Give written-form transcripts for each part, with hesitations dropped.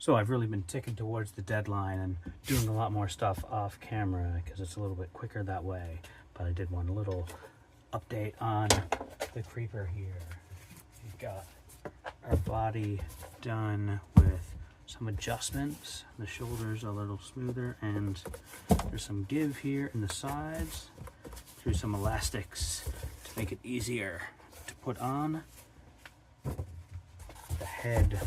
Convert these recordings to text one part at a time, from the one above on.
So I've really been ticking towards the deadline and doing a lot more stuff off camera because it's a little bit quicker that way. But I did want a little update on the creeper here. We've got our body done with some adjustments. The shoulders are a little smoother and there's some give here in the sides through some elastics to make it easier to put on. The head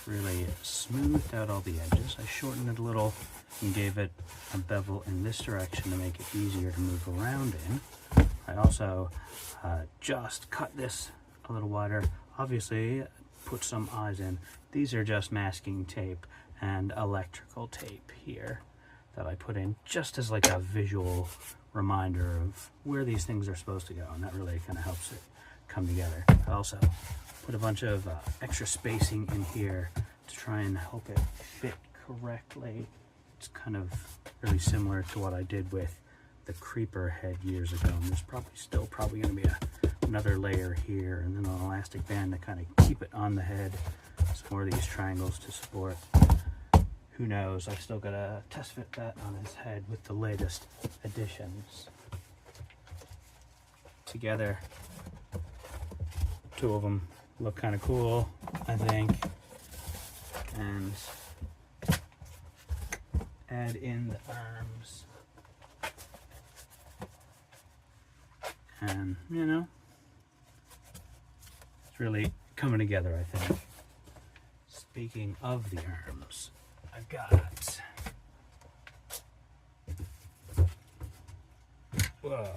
really smoothed out all the edges. I shortened it a little and gave it a bevel in this direction to make it easier to move around in. I also just cut this a little wider. Obviously, put some eyes in. These are just masking tape and electrical tape here that I put in just as like a visual reminder of where these things are supposed to go, and that really kind of helps it come together. I also put a bunch of extra spacing in here to try and help it fit correctly. It's kind of really similar to what I did with the creeper head years ago, and there's probably going to be another layer here, and then an elastic band to kind of keep it on the head. Some more of these triangles to support. Who knows, I've still got to test fit that on his head with the latest additions. Together, two of them look kind of cool, I think. And add in the arms. And, you know, it's really coming together, I think. Speaking of the arms, I've got... Whoa.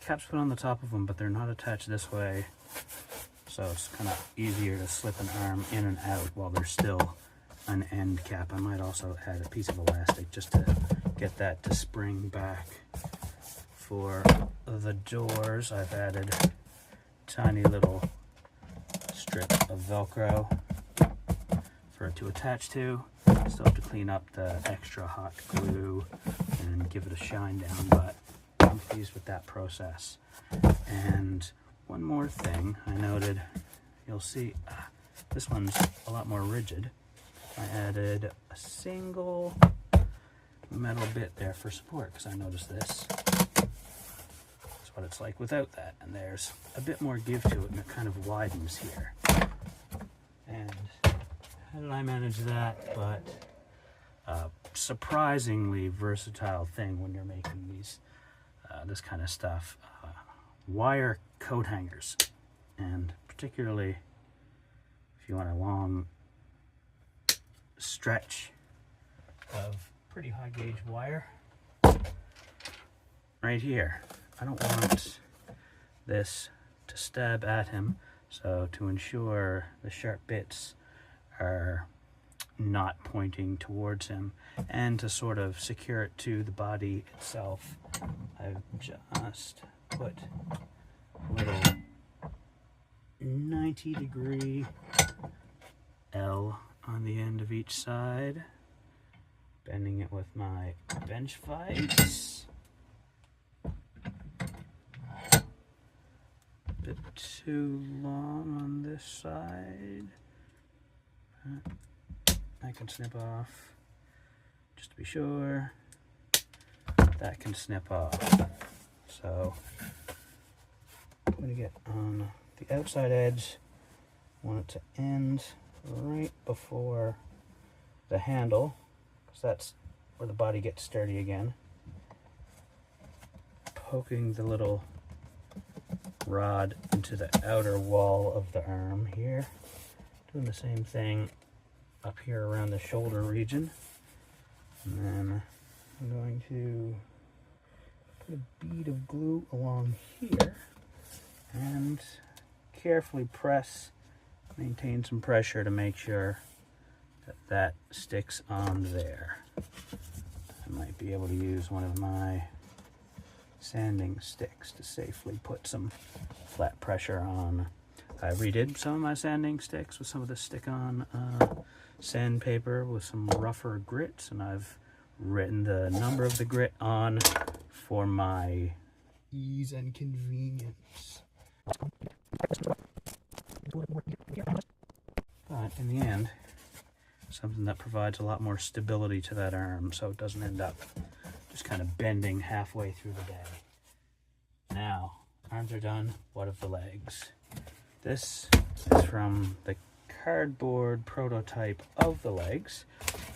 Caps put on the top of them, but they're not attached this way, so it's kind of easier to slip an arm in and out while there's still an end cap. I might also add a piece of elastic just to get that to spring back. For the doors, I've added a tiny little strip of Velcro for it to attach to. Still have to clean up the extra hot glue and give it a shine down, but I'm pleased with that process. And one more thing I noted, you'll see this one's a lot more rigid. I added a single metal bit there for support because I noticed this. That's what it's like without that, and there's a bit more give to it and it kind of widens here. And how did I manage that? But surprisingly versatile thing when you're making these this kind of stuff. Wire coat hangers, and particularly if you want a long stretch of pretty high gauge wire right here. I don't want this to stab at him, so to ensure the sharp bits are not pointing towards him and to sort of secure it to the body itself, I've just put a little 90-degree L on the end of each side, bending it with my bench vise. A bit too long on this side. I can snip off, just to be sure. That can snip off. So I'm going to get on the outside edge. I want it to end right before the handle, because that's where the body gets sturdy again. Poking the little rod into the outer wall of the arm here. Doing the same thing up here around the shoulder region. And then I'm going to put a bead of glue along here and carefully press, maintain some pressure to make sure that that sticks on there. I might be able to use one of my sanding sticks to safely put some flat pressure on. I redid some of my sanding sticks with some of the stick-on sandpaper with some rougher grits, and I've written the number of the grit on for my ease and convenience. but in the end, something that provides a lot more stability to that arm so it doesn't end up just kind of bending halfway through the day. Now, arms are done. What of the legs? This is from the cardboard prototype of the legs,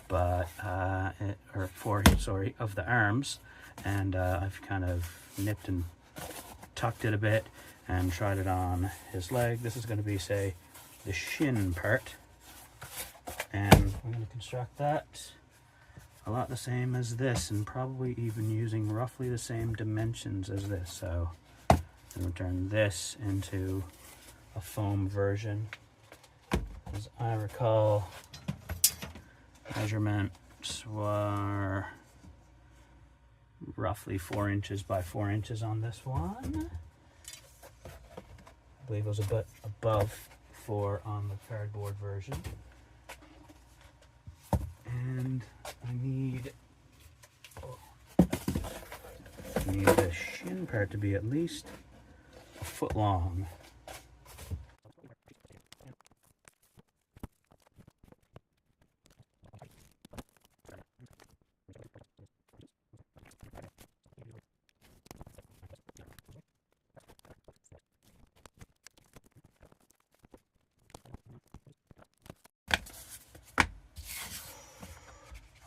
but of the arms, and I've kind of nipped and tucked it a bit and tried it on his leg. This is going to be, say, the shin part, and I'm going to construct that a lot the same as this, and probably even using roughly the same dimensions as this. So I'm going to turn this into a foam version. As I recall, measurements were roughly 4 inches by 4 inches on this one. I believe it was a bit above 4 on the cardboard version. And I need the shin part to be at least a foot long.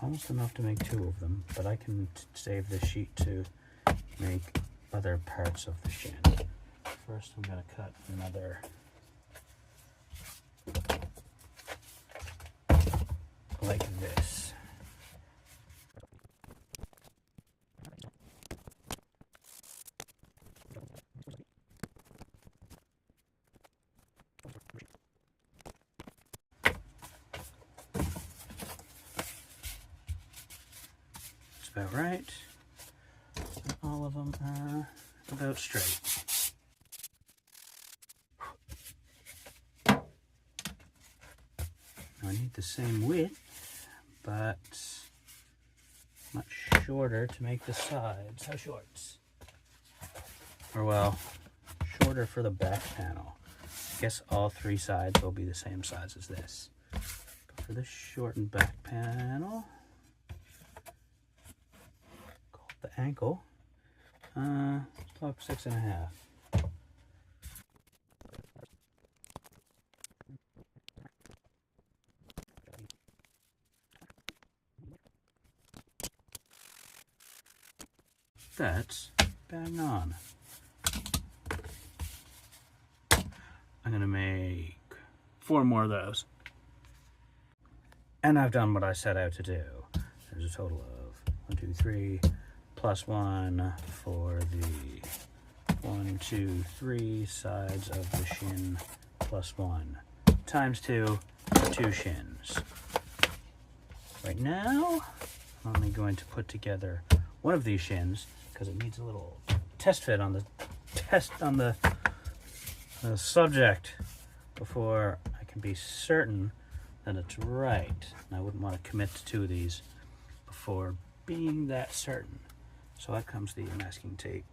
Almost enough to make 2 of them, but I can save this sheet to make other parts of the shin. First, I'm going to cut another like this. About right. All of them are about straight. Now I need the same width, but much shorter to make the sides. How short? Or well, shorter for the back panel. I guess all 3 sides will be the same size as this. But for this shortened back panel, the ankle, about 6.5. That's bang on. I'm gonna make 4 more of those. And I've done what I set out to do. There's a total of 1, 2, 3, plus 1 for the 1, 2, 3 sides of the shin, plus 1 times 2 for 2 shins. Right now, I'm only going to put together one of these shins because it needs a little test fit on the subject before I can be certain that it's right. And I wouldn't want to commit to 2 of these before being that certain. So out comes the masking tape.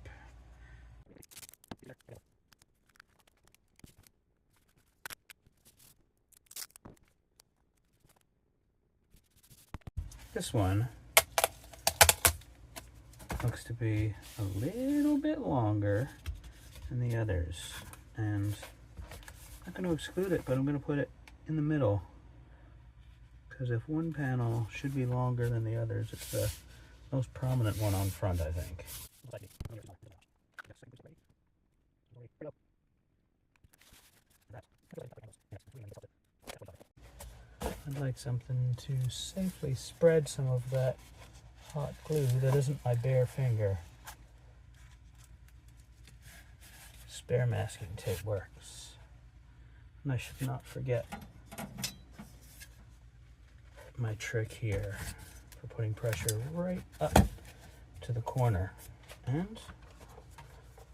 This one looks to be a little bit longer than the others. And I'm not going to exclude it, but I'm going to put it in the middle. Because if one panel should be longer than the others, it's the most prominent one on front, I think. I'd like something to safely spread some of that hot glue that isn't my bare finger. Spare masking tape works. And I should not forget my trick here for putting pressure right up to the corner. And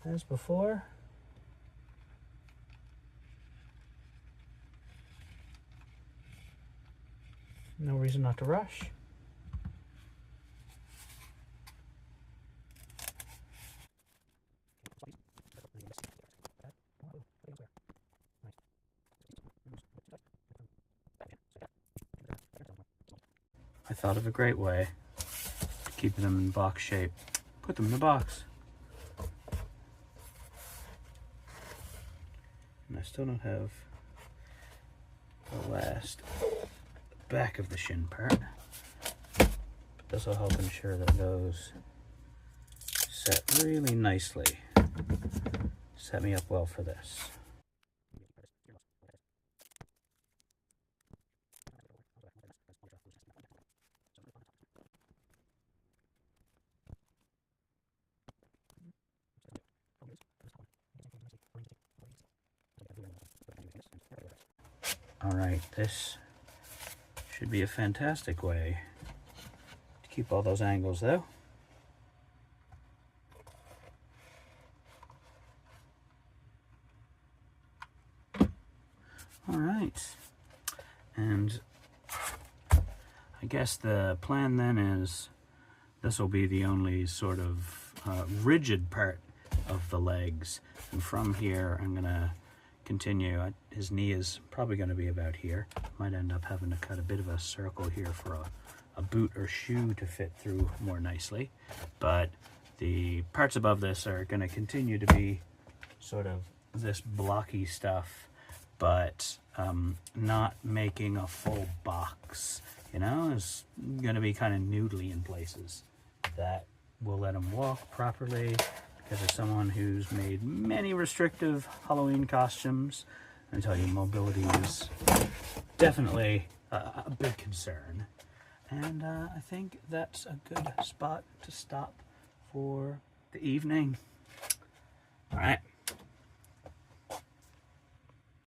as before, no reason not to rush. thought of a great way to keep them in box shape. Put them in a box. And I still don't have the last back of the shin part. But this will help ensure that those set really nicely. Set me up well for this. Alright, this should be a fantastic way to keep all those angles though. Alright, and I guess the plan then is this will be the only sort of rigid part of the legs, and from here I'm gonna continue. His knee is probably going to be about here. Might end up having to cut a bit of a circle here for a boot or shoe to fit through more nicely, but the parts above this are going to continue to be sort of this blocky stuff, but not making a full box, you know. It's going to be kind of noodly in places. That will let him walk properly. Because as someone who's made many restrictive Halloween costumes, I tell you, mobility is definitely a big concern. And I think that's a good spot to stop for the evening. All right.